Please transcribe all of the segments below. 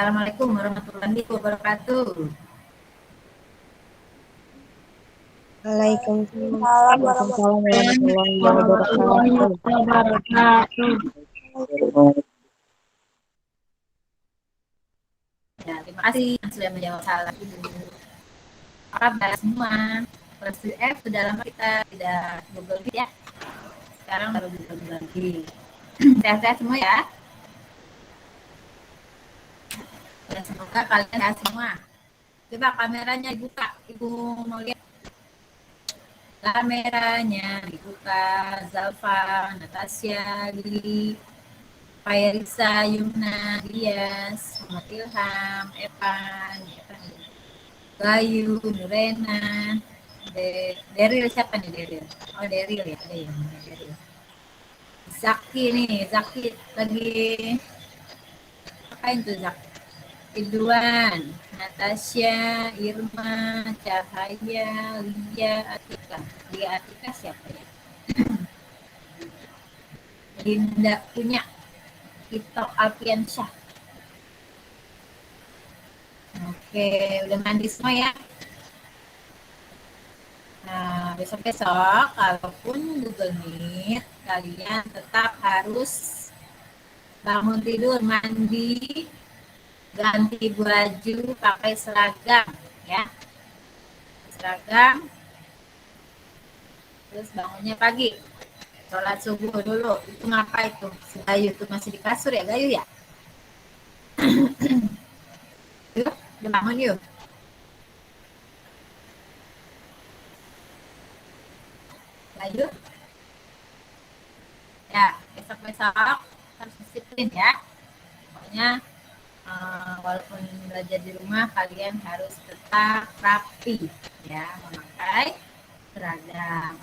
Assalamualaikum warahmatullahi wabarakatuh. Waalaikumsalam Salam warahmatullahi wabarakatuh. Ya, terima kasih yang sudah menjawab salam Ibu. Apa kabar semua? Kelas F sudah lama kita tidak Google Meet ya. Sekarang baru Google lagi. Sehat-sehat semua ya. Dan semoga kalian sehat semua. Coba kameranya dibuka. Ibu mau lihat kameranya dibuka. Zalfa, Natasha, Lili, Fairisa, Yumna, Dias, Muhammad Ilham, Evan, Bayu, Nurena, Deril siapa nih Deril? Oh Deril ya, ada yang Deril. Zaki nih, Zaki lagi apain tuh Zaki? Ridwan, Natasha, Irma, Cahaya, Lia, Atika. Lia Atika siapa ya? Linda punya Ito Alfiansyah. Oke, udah mandi semua ya? Nah, besok-besok kalaupun Google Meet, kalian tetap harus bangun tidur, mandi, ganti baju, pakai seragam ya. Seragam, terus bangunnya pagi. Sholat subuh dulu. Itu ngapa itu? Si Gayu itu masih di kasur ya, Gayu ya? Yuk, udah bangun yuk. Gayu. Ya, besok-besok harus disiplin ya. Pokoknya walaupun belajar di rumah, kalian harus tetap rapi ya, memakai seragam.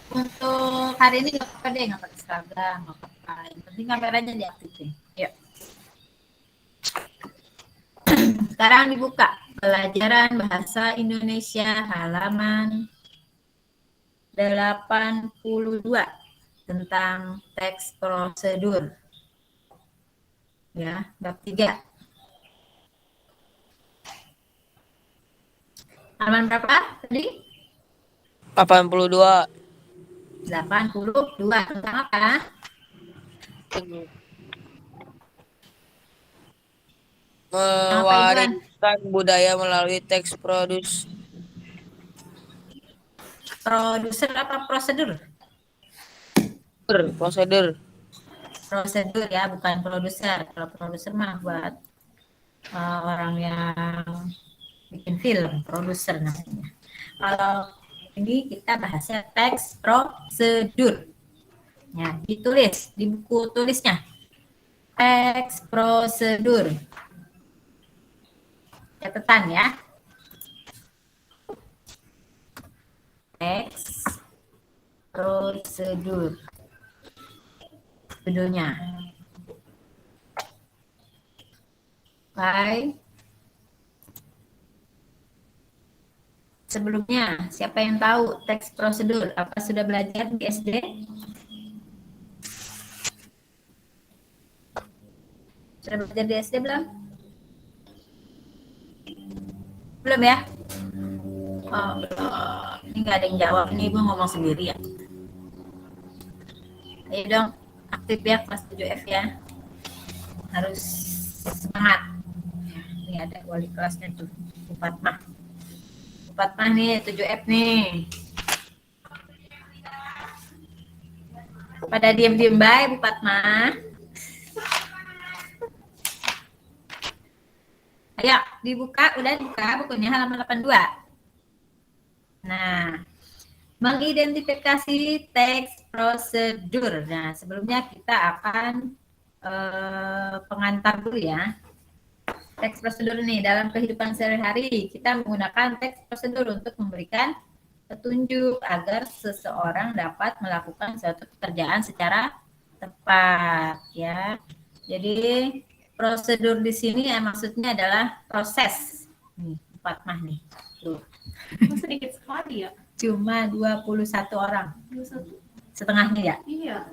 Untuk hari ini nggak apa-apa deh, nggak pakai seragam, nggak apa-apa. Yang penting kameranya diaktifin. Yuk. Sekarang dibuka pelajaran bahasa Indonesia halaman 82 tentang teks prosedur. Ya, bab 3. Halaman berapa tadi? 82. 82 tentang apa? Mewariskan budaya melalui teks Produser apa prosedur? prosedur. Prosedur ya, bukan produser. Kalau produser mah buat orang yang bikin film, produser namanya. Kalau ini kita bahasnya teks prosedur. Ya, ditulis di buku tulisnya. Teks prosedur. Catatan ya. Teks prosedur. Judulnya. Baik. Sebelumnya, siapa yang tahu teks prosedur? Apa sudah belajar di SD? Sudah belajar di SD belum? Belum ya? Oh, belum. Ini nggak ada yang jawab. Ini Ibu ngomong sendiri ya. Ayo dong, aktif ya kelas 7F ya. Harus semangat. Ini ada wali kelasnya tuh, Bu Fatmah. Bu Fatmah nih, 7F nih. Pada diem-diem baik, Bu Fatmah. Ayo, dibuka. Udah dibuka bukunya halaman 82. Nah, mengidentifikasi teks prosedur. Nah, sebelumnya kita akan pengantar dulu ya. Teks prosedur ini dalam kehidupan sehari-hari kita menggunakan teks prosedur untuk memberikan petunjuk agar seseorang dapat melakukan suatu pekerjaan secara tepat ya. Jadi prosedur di sini ya maksudnya adalah proses. Nih, Fatmah nih. Tuh. Sedikit sekali ya. Cuma 21 orang. 21. Setengahnya ya? Iya.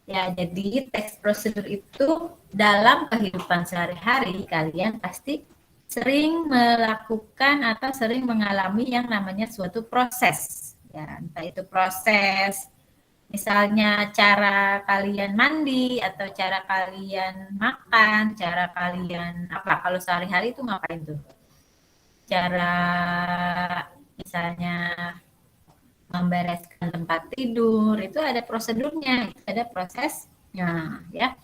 Ya, Ya, jadi teks prosedur itu dalam kehidupan sehari-hari kalian pasti sering melakukan atau sering mengalami yang namanya suatu proses. Ya, entah itu proses misalnya cara kalian mandi atau cara kalian makan, cara kalian apa kalau sehari-hari itu ngapain tuh? Cara misalnya membereskan tempat tidur itu ada prosedurnya, itu ada prosesnya ya.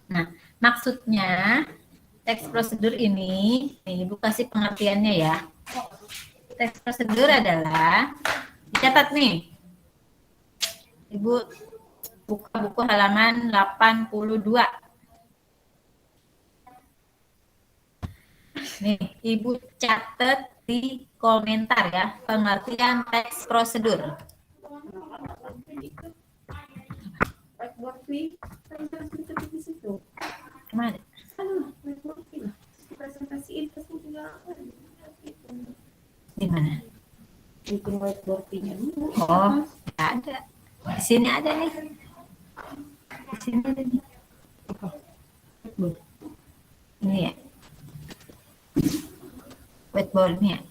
Nah, maksudnya teks prosedur ini, nih Ibu kasih pengertiannya ya. Teks prosedur adalah dicatat nih. Ibu buka buku halaman 82. Nih, Ibu catat di komentar ya, pengertian teks prosedur. Whiteboard nih, kan harus diketik di situ. Kemana? Whiteboard nih, presentasiin terus tinggal Di mana? bikin whiteboard-nya dulu. Oh, ada. Di sini ada nih. Di sini ada nih. Ini ya. Whiteboard-nya.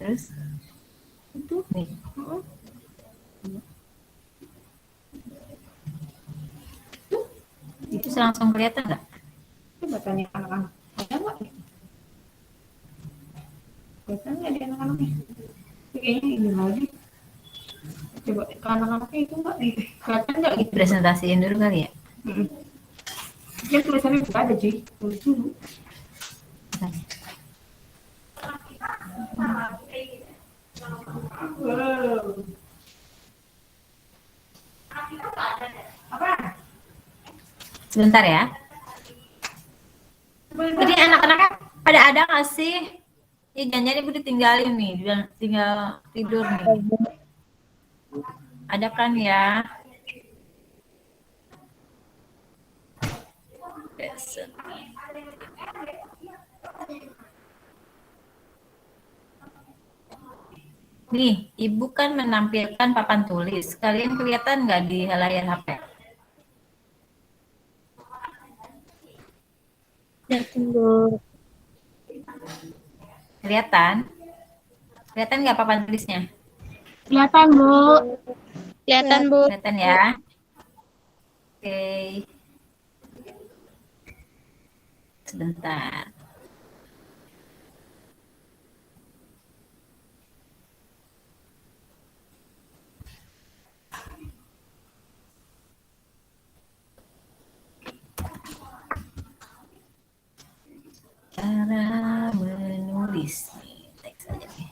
Terus itu nih. Itu langsung kelihatan nggak? Coba tanya anak-anak, ada nggak? Kelihatan nggak di anak-anaknya? Kayaknya ini lagi. Coba ke anak-anaknya itu nggak nih? Kelihatan nggak gitu? Presentasiin dulu kali ya. Ya tulisannya juga ada cuy, tulis dulu. Sebentar ya. Jadi anak-anaknya pada ada nggak sih? Ya jangan-jangan ibu ditinggalin nih, tinggal tidur nih. Ada kan ya? Nih, ibu kan menampilkan papan tulis. Kalian kelihatan nggak di layar HP? Kelihatan, Bu. Kelihatan? Kelihatan nggak papan tulisnya? Kelihatan, Bu. Kelihatan, Bu. Kelihatan ya? Oke. Sebentar. Cara menulis nih, teks aja nih.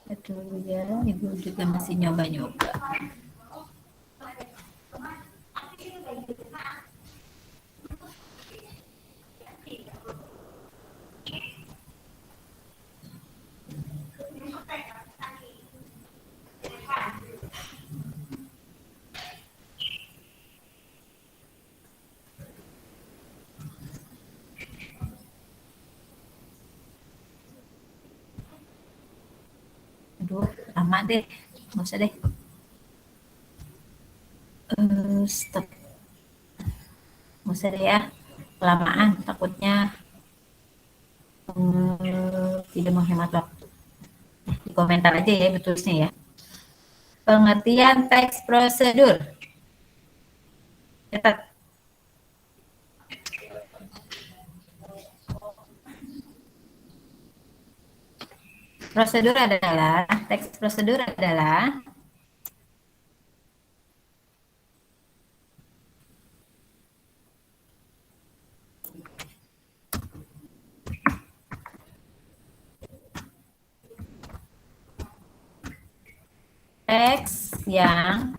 Betul ya, ibu juga masih nyoba-nyoba. Aduh, lama deh. Nggak usah deh. Stop. Nggak usah deh ya. Kelamaan, takutnya tidak menghemat waktu. Di komentar aja ya betulnya ya. Pengertian teks prosedur. Catat. Prosedur adalah, teks prosedur adalah teks yang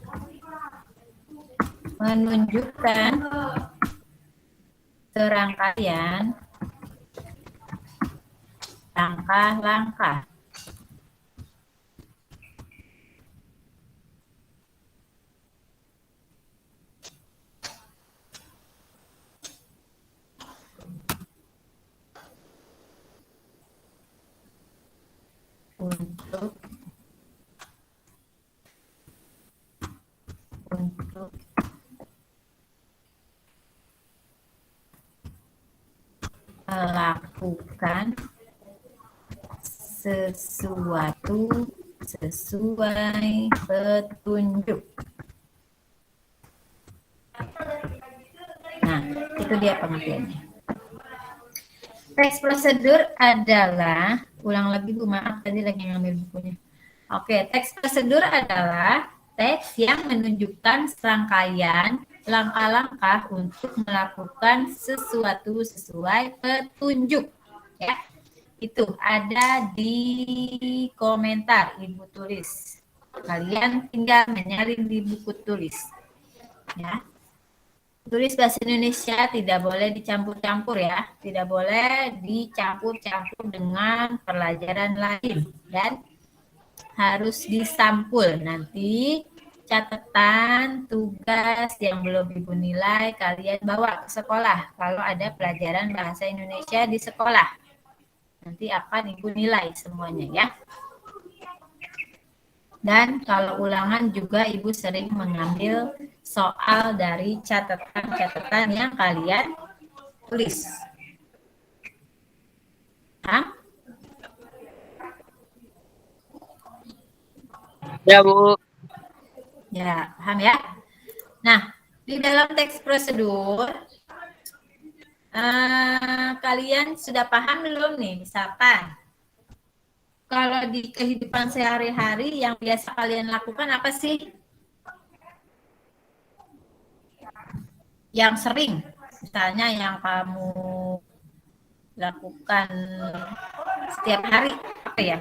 menunjukkan serangkaian langkah-langkah untuk melakukan sesuatu sesuai petunjuk. Nah, itu dia pengertiannya. Teks prosedur adalah, ulang lagi Bu, maaf tadi lagi ngambil bukunya. Oke, teks prosedur adalah teks yang menunjukkan serangkaian langkah-langkah untuk melakukan sesuatu sesuai petunjuk. Ya, itu ada di komentar Ibu tulis. Kalian tinggal menyaring di buku tulis. Ya. Tulis bahasa Indonesia tidak boleh dicampur-campur ya, tidak boleh dicampur-campur dengan pelajaran lain dan harus disampul. Nanti catatan tugas yang belum Ibu nilai kalian bawa ke sekolah kalau ada pelajaran bahasa Indonesia di sekolah. Nanti akan Ibu nilai semuanya ya. Dan kalau ulangan juga Ibu sering mengambil soal dari catatan-catatan yang kalian tulis. Paham? Ya, Bu. Ya, paham ya? Nah, di dalam teks prosedur, kalian sudah paham belum nih? Misalkan, kalau di kehidupan sehari-hari yang biasa kalian lakukan apa sih? Yang sering, misalnya yang kamu lakukan setiap hari, apa ya?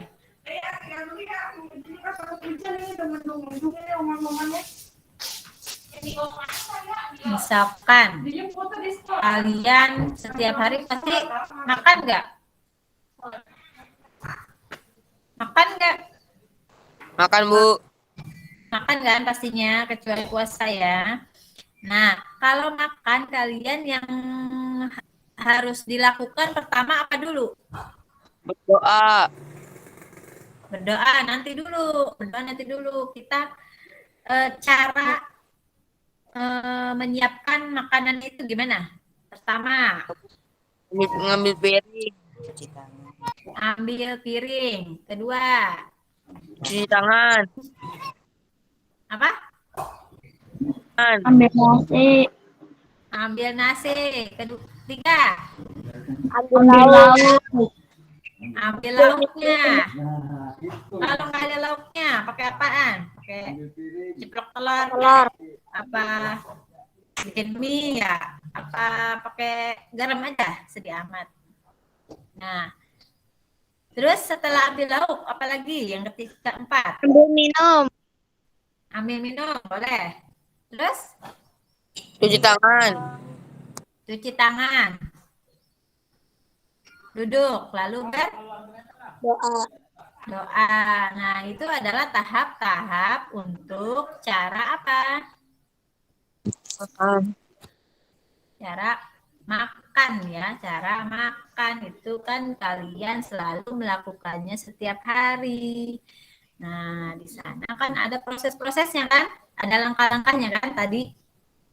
Misalkan kalian setiap hari pasti makan nggak? Makan nggak? Makan, Bu. Makan kan pastinya, kecuali puasa ya. Nah, kalau makan kalian yang harus dilakukan pertama apa dulu? Berdoa. Berdoa nanti dulu. Berdoa nanti dulu. Kita cara menyiapkan makanan itu gimana? Pertama, Ngambil piring. ambil piring. Kedua, Cuci tangan. apa? Ambil nasi. Ambil nasi. Ketiga, Ambil lauk. ambil lauknya. Kalau nggak ada lauknya, pakai apaan? Pakai ceplok telur. Apa bikin mie ya? Apa pakai garam aja? Sedih amat. Nah, terus setelah ambil lauk, apalagi yang ketiga, keempat? Ambil minum. Ambil minum, boleh. Terus Cuci tangan. cuci tangan. Duduk, lalu Doa. berdoa. Nah, itu adalah tahap-tahap untuk cara apa? Cara makan ya. Cara makan itu kan kalian selalu melakukannya setiap hari. Nah, di sana kan ada proses-prosesnya kan? Ada langkah-langkahnya kan tadi.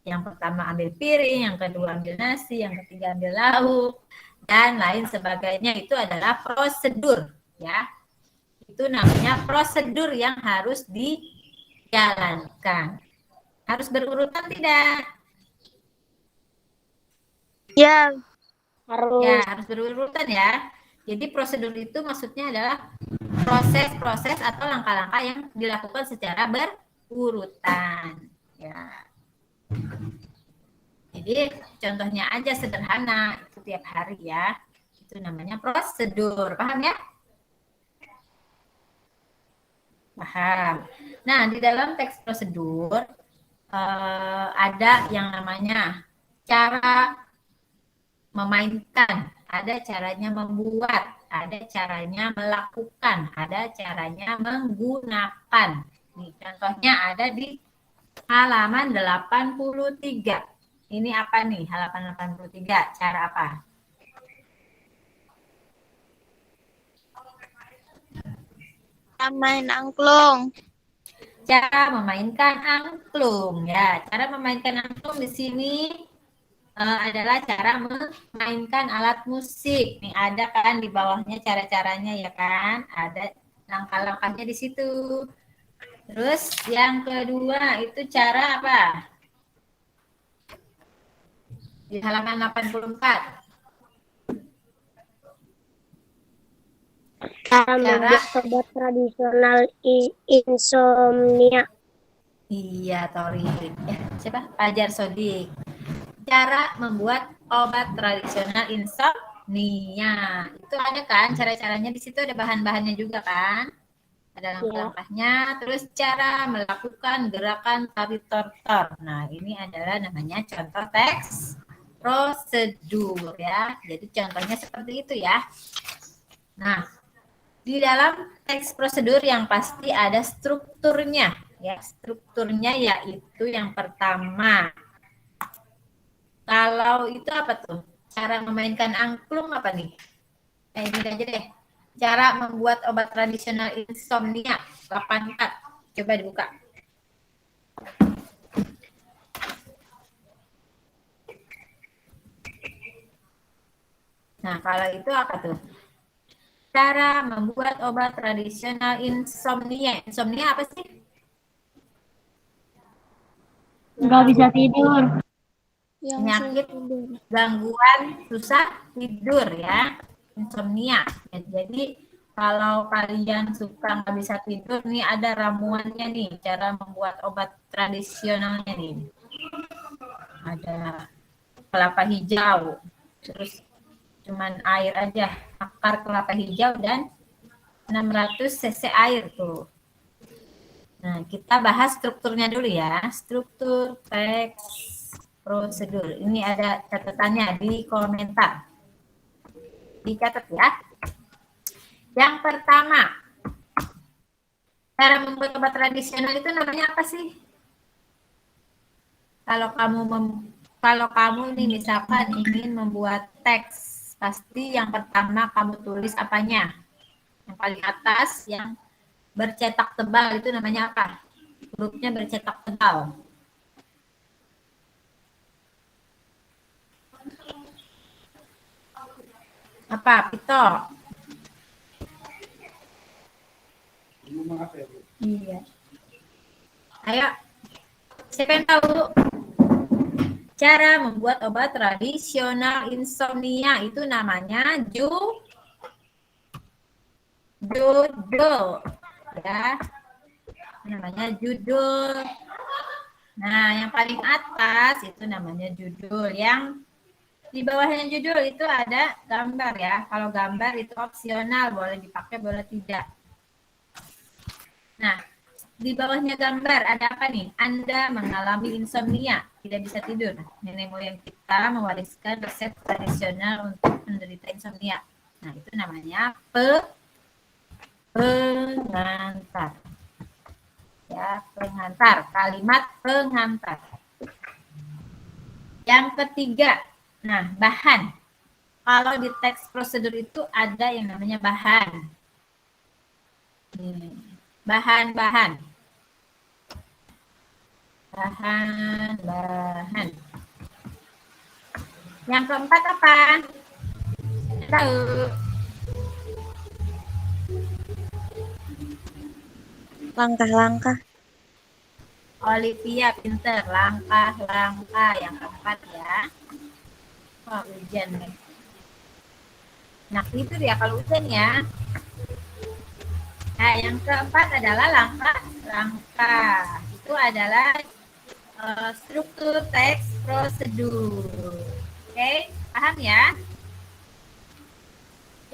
Yang pertama ambil piring, yang kedua ambil nasi, yang ketiga ambil lauk, dan lain sebagainya. Itu adalah prosedur ya. Itu namanya prosedur yang harus dijalankan. Harus berurutan tidak? Ya. Harus. Ya, harus berurutan ya. Jadi prosedur itu maksudnya adalah proses-proses atau langkah-langkah yang dilakukan secara berurutan. Ya. Jadi contohnya aja sederhana, itu tiap hari ya. Itu namanya prosedur, paham ya? Paham. Nah, di dalam teks prosedur ada yang namanya cara memainkan, ada caranya membuat, ada caranya melakukan, ada caranya menggunakan. Nih, contohnya ada di halaman 83. Ini apa nih? Halaman 83. Cara apa? Cara Cara main angklung. Cara memainkan angklung ya. Cara memainkan angklung di sini adalah cara memainkan alat musik. Nih ada kan di bawahnya cara-caranya ya kan? Ada langkah-langkahnya di situ. Terus yang kedua itu cara apa? Di halaman 84. Cara membuat obat tradisional insomnia. Iya, Tori. Siapa? Fajar Sodik. Cara membuat obat tradisional insomnia. Itu ada kan cara-caranya, di situ ada bahan-bahannya juga kan? Ada langkah-langkahnya. Terus cara melakukan gerakan tari tortor. Nah, ini adalah namanya contoh teks prosedur ya. Jadi contohnya seperti itu ya. Nah, di dalam teks prosedur yang pasti ada strukturnya ya. Strukturnya yaitu yang pertama, kalau itu apa tuh? Cara memainkan angklung apa nih? Ini aja deh. Cara membuat obat tradisional insomnia 84. Coba dibuka. Nah, kalau itu apa tuh? Cara membuat obat tradisional insomnia. Insomnia apa sih? Nggak bisa tidur. Penyakit gangguan susah tidur ya, insomnia ya. Jadi kalau kalian suka nggak bisa tidur nih, ada ramuannya nih, cara membuat obat tradisionalnya nih. Ada kelapa hijau, terus cuman air aja, akar kelapa hijau dan 600 cc air tuh. Nah, kita bahas strukturnya dulu ya. Struktur teks prosedur. Ini ada catatannya di komentar. Dicatat ya. Yang pertama, cara membuat obat tradisional itu namanya apa sih? Kalau kamu nih misalkan ingin membuat teks, pasti yang pertama kamu tulis apanya? Yang paling atas yang bercetak tebal itu namanya apa? Hurufnya bercetak tebal. Apa? Pito. Iya. Ayo. Siapa yang tahu? Cara membuat obat tradisional insomnia itu namanya judul. Ya. Namanya judul. Nah, yang paling atas itu namanya judul. Yang di bawahnya judul itu ada gambar ya. Kalau gambar itu opsional, boleh dipakai, boleh tidak. Nah, di bawahnya gambar ada apa nih? Anda mengalami insomnia, tidak bisa tidur. Nenek moyang kita mewariskan resep tradisional untuk menderita insomnia. Nah, itu namanya pengantar. Ya, pengantar. Kalimat pengantar. Yang ketiga, nah, bahan. Kalau di teks prosedur itu ada yang namanya bahan. Bahan-bahan. Bahan-bahan. Yang keempat apa? Tahu. Langkah-langkah. Olivia pinter. Langkah-langkah. Yang keempat ya. Oh, hujan nih. Nah, itu dia kalau hujan ya. Nah, yang keempat adalah langkah-langkah. Itu adalah struktur teks prosedur. Oke, paham ya?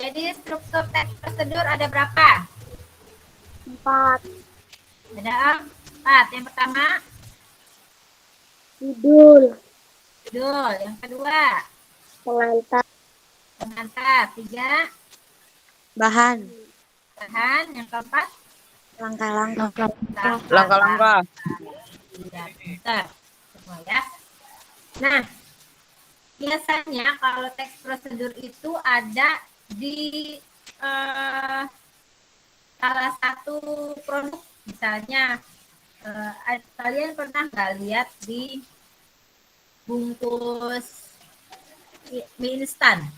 Jadi struktur teks prosedur ada berapa? 4. Ada 4. Yang pertama, Judul. yang kedua, Pengantar. pengantar, 3, Bahan. bahan, yang keempat, Langkah-langkah. Langkah-langkah. Iya, pintar semua ya. Nah, biasanya kalau teks prosedur itu ada di salah satu produk, misalnya kalian pernah nggak lihat di bungkus mie instan?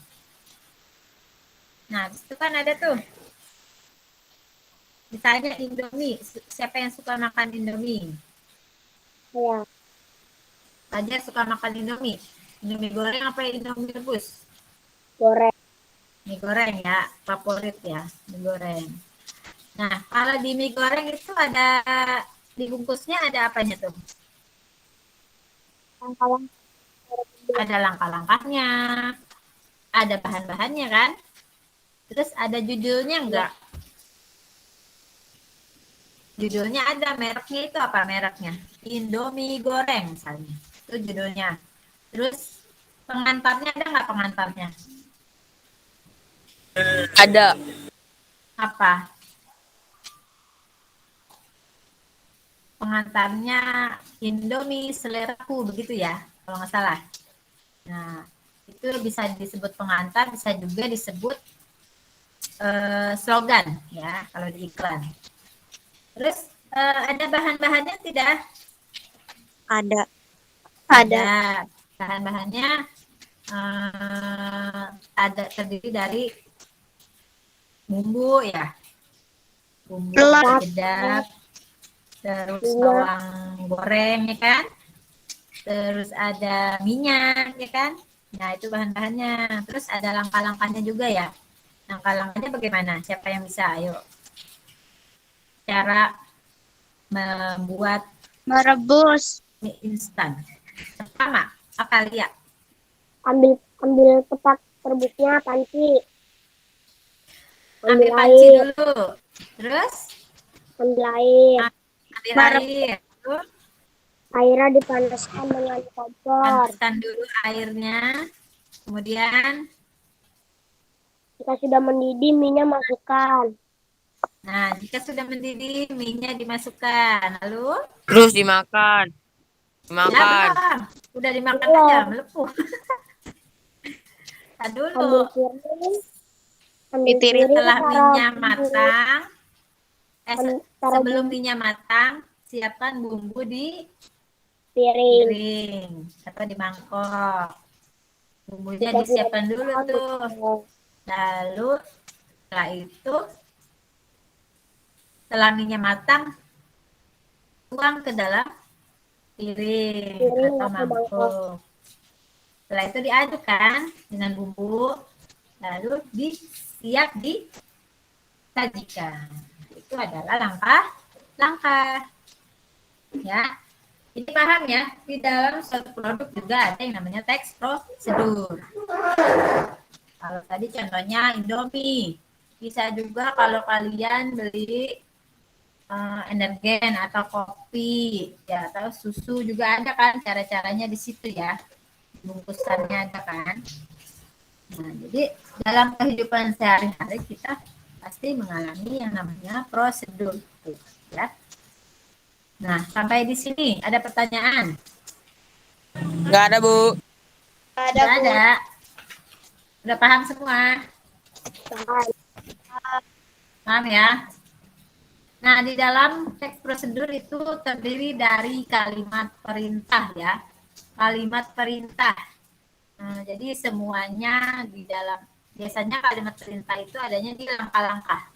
Nah, di situ kan ada tuh, misalnya Indomie. Siapa yang suka makan Indomie? Ya, Fajar suka makan Indomie. Indomie goreng apa Indomie rebus? goreng. Mie goreng ya, favorit ya, mie goreng. Nah, kalau di mie goreng itu ada, di bungkusnya ada apanya tuh? Langkah-langkah. Ada langkah-langkahnya, ada bahan-bahannya kan? Terus ada judulnya enggak? Judulnya ada, mereknya itu apa mereknya? Indomie goreng misalnya. Itu judulnya. Terus pengantarnya ada nggak pengantarnya? Ada. Apa? Pengantarnya Indomie seleraku begitu ya, kalau nggak salah. Nah, itu bisa disebut pengantar, bisa juga disebut slogan ya kalau di iklan. Terus ada bahan-bahannya tidak? Ada. Ada. Bahan-bahannya ada terdiri dari bumbu ya, bumbu sedap, terus bawang goreng ya kan, terus ada minyak ya kan. Nah itu bahan-bahannya. Terus ada langkah-langkahnya juga ya. Langkah-langkahnya bagaimana? Siapa yang bisa? Ayo. Cara membuat Merebus. mie instan. Pertama, apa lihat? Ambil tempat rebusnya panci. Ambil panci dulu. Terus Ambil air. ambil air. Terus Airnya dipanaskan dengan kompor. panaskan dulu airnya. Kemudian, Jika sudah mendidih, minyak masukkan. nah jika sudah mendidih, minyak dimasukkan. Lalu, Terus dimakan. ya Dimakan. belum. Udah dimakan Belum. aja, melepuh. Nah, dulu. Ambil piring. Ambil Piring. Setelah taruh minyak bumbu. matang, Taruh sebelum bumbu minyak matang, siapkan bumbu di piring. piring atau di mangkok. Bumbunya Jika sudah disiapkan dulu matang, tuh. Lalu setelah itu, setelah minyak matang, tuang ke dalam piring piring atau atau mangkok. mangkok. Setelah itu diaduk kan dengan bumbu, lalu siap disajikan. Itu adalah langkah-langkah. Ya, ini paham ya? Di dalam suatu produk juga ada yang namanya teks prosedur. Kalau tadi contohnya Indomie, bisa juga kalau kalian beli energen atau kopi, ya atau susu juga ada kan cara-caranya di situ ya, bungkusannya ada kan. Nah, jadi dalam kehidupan sehari-hari kita pasti mengalami yang namanya prosedur, ya. Nah, sampai di sini ada pertanyaan? Nggak ada, Bu. Tidak ada. Udah paham semua? Paham ya? Nah, di dalam teks prosedur itu terdiri dari kalimat perintah ya. Kalimat perintah. Nah, jadi semuanya di dalam, biasanya kalimat perintah itu adanya di langkah-langkah.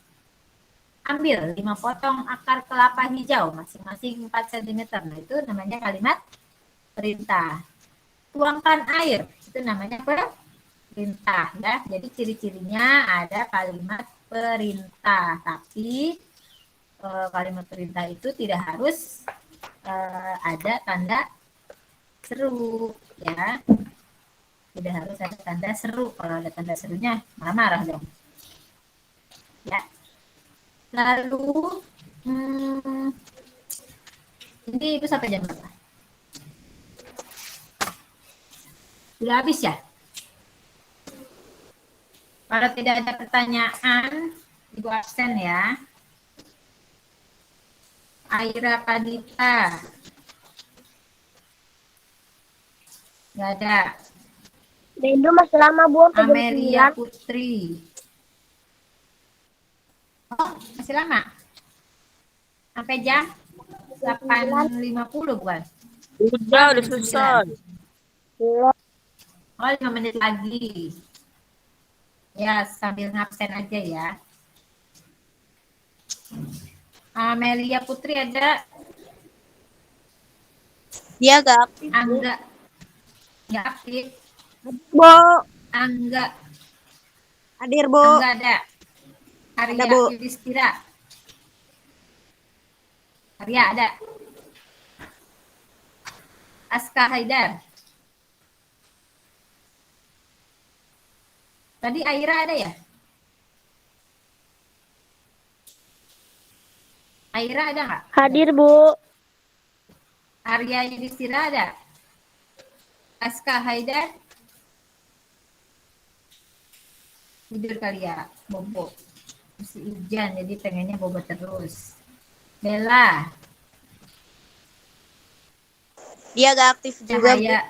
Ambil 5 potong akar kelapa hijau, masing-masing 4 cm. Nah, itu namanya kalimat perintah. Tuangkan air, itu namanya perintah ya. Jadi ciri-cirinya ada kalimat perintah, tapi kalimat perintah itu tidak harus ada tanda seru ya, tidak harus ada tanda seru. Kalau ada tanda serunya marah-marah dong ya. Lalu jadi itu sampai jam berapa? Sudah habis ya? Kalau tidak ada pertanyaan, Ibu absen ya. Aira Kadita. Nggak ada. Dendo masih lama, Bu. Sampai jam Amelia 9. Putri. Oh, masih lama. Sampai jam 8.50 bukan? Udah Jam 9. selesai. Belum. Oh, 5 menit lagi. Ya, sambil ngabsen aja ya. Amelia Putri ada, Dia gak aktif, Bu. Angga nggak aktif, Bu. Angga Hadir, Bu. Angga ada, Ada, Arya Bu. Yudhistira, Arya ada, Aska Haidar. Tadi Aira ada ya? Aira ada nggak? Hadir, Bu. Arya Yudhistira ada, Aska Haidar tidur kali ya, bobo. Masih hujan jadi pengennya bobo terus. Bella, Dia gak aktif juga, Bu. Cahaya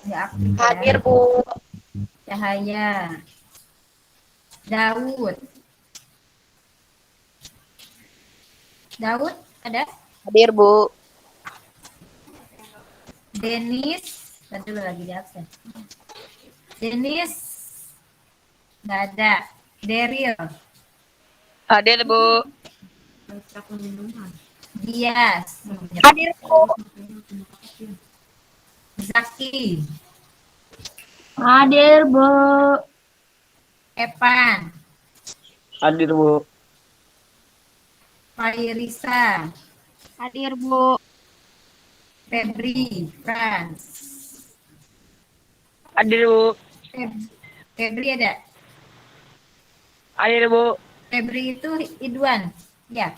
nggak aktif ya. Hadir, Bu. Cahaya, Daud, Daud ada, Hadir, Bu. Denis, tadi dulu lagi di absen. Denis, nggak ada. Daryl, Hadir, Bu. Dias, Hadir, Bu. Zaki, Hadir, Bu. Evan, Hadir, Bu. Fairisa, Hadir, Bu. Febri, Franz. Hadir, Bu. Febri ada. Hadir, Bu. Febri itu Idwan, ya.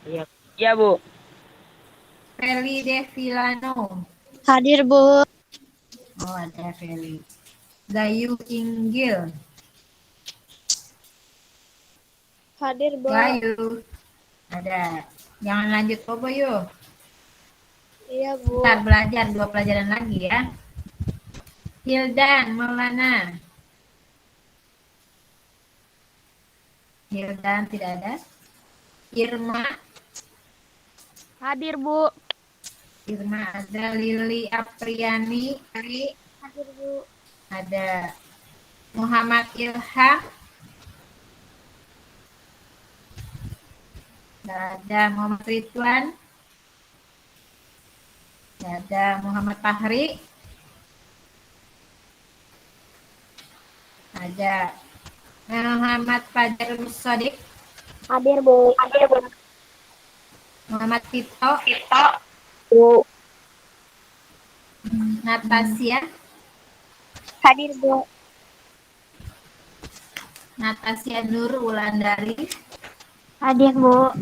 Iya. Iya, Bu. Feli Devillano. Hadir, Bu. Oh, ada Feli. Gayu Inggil. Hadir, Bu. Gayu. Ada. Jangan lanjut bobo yuk. Iya, Bu. Ntar belajar 2 pelajaran lagi ya. Hildan Maulana. Hildan tidak ada. Irma. Hadir, Bu. Irma ada. Lili Apriani. Hadir, Bu. Ada. Muhammad Ilham. Tidak ada. Muhammad Ridwan. Tidak ada. Muhammad Fahri. Ada. Muhammad Fajar Sodik. Hadir, Bu. Hadir, Bu. Muhammad Tito. Bu. Natasha. Hadir, Bu. Natasha Nur Wulandari. Hadir, Bu.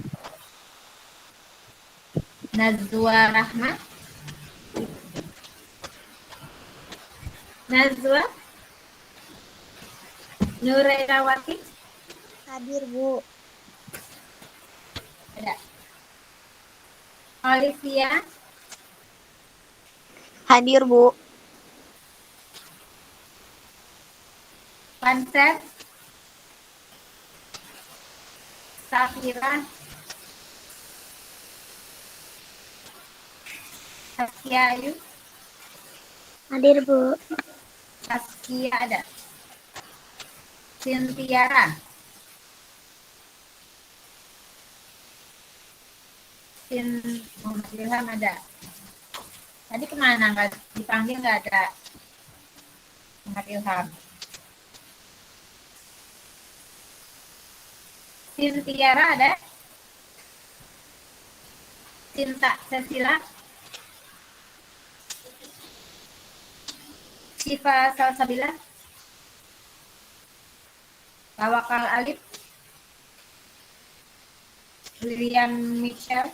Nazwa Rahma. Nazwa Nurairawati. Hadir, Bu. Ada. Olivia. Hadir, Bu. Panset. Safira. Saskia Ayu. Hadir, Bu. Saskia ada. Sintiara. Muhammad Ilham ada. Tadi kemana? Nggak dipanggil nggak ada Muhammad Ilham. Sintiara ada. Cinta Cecila. Syifa Salsabila. Tawakal Alif. William Mitchell.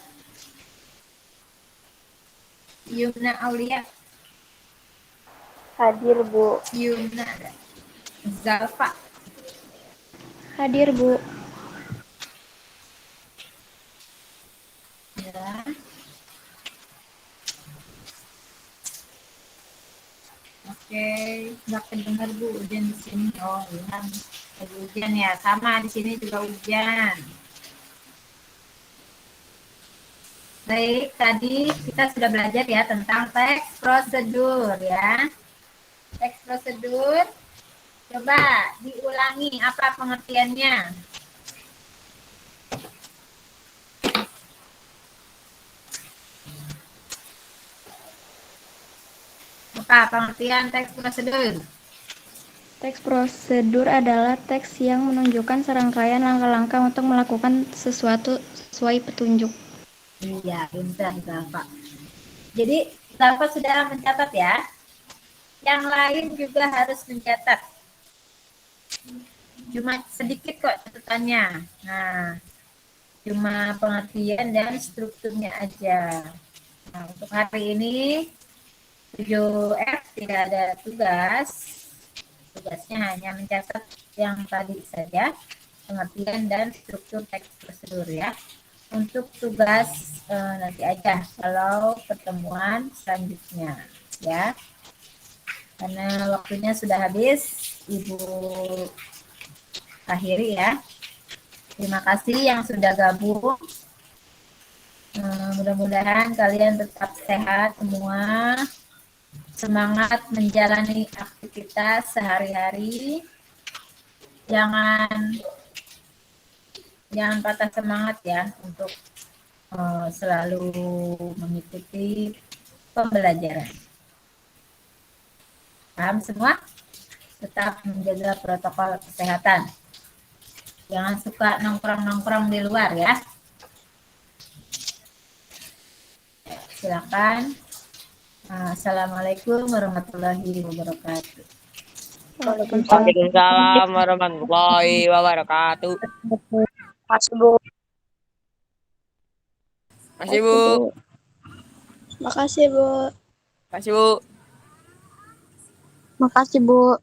Yumna Aulia. Hadir, Bu. Yumna ada. Zalfa. Hadir, Bu. Ya. Oke, nggak kedengar Bu, ujian di sini. Oh, hilang. Lagi hujan ya, sama di sini juga hujan. Baik, tadi kita sudah belajar ya tentang teks prosedur ya. Teks prosedur, coba diulangi apa pengertiannya. Apa pengertian teks prosedur? Teks prosedur adalah teks yang menunjukkan serangkaian langkah-langkah untuk melakukan sesuatu sesuai petunjuk. Iya, pintar Bapak. Jadi, Bapak sudah mencatat ya. Yang lain juga harus mencatat. Cuma sedikit kok catatannya. Nah, cuma pengertian dan strukturnya aja. Nah, untuk hari ini 7F tidak ada tugas. Tugasnya hanya mencatat yang tadi saja, pengertian dan struktur teks prosedur ya. Untuk tugas nanti aja kalau pertemuan selanjutnya ya. Karena waktunya sudah habis, Ibu akhiri ya. Terima kasih yang sudah gabung. Mudah-mudahan kalian tetap sehat semua. Semangat menjalani aktivitas sehari-hari. Jangan patah semangat ya untuk selalu mengikuti pembelajaran. Paham semua? Tetap menjaga protokol kesehatan. Jangan suka nongkrong-nongkrong di luar ya. Silakan. Assalamualaikum warahmatullahi wabarakatuh. Waalaikumsalam warahmatullahi wabarakatuh. Makasih, Bu. Makasih, Bu. Makasih, Bu. Makasih, Bu. Makasih, Bu.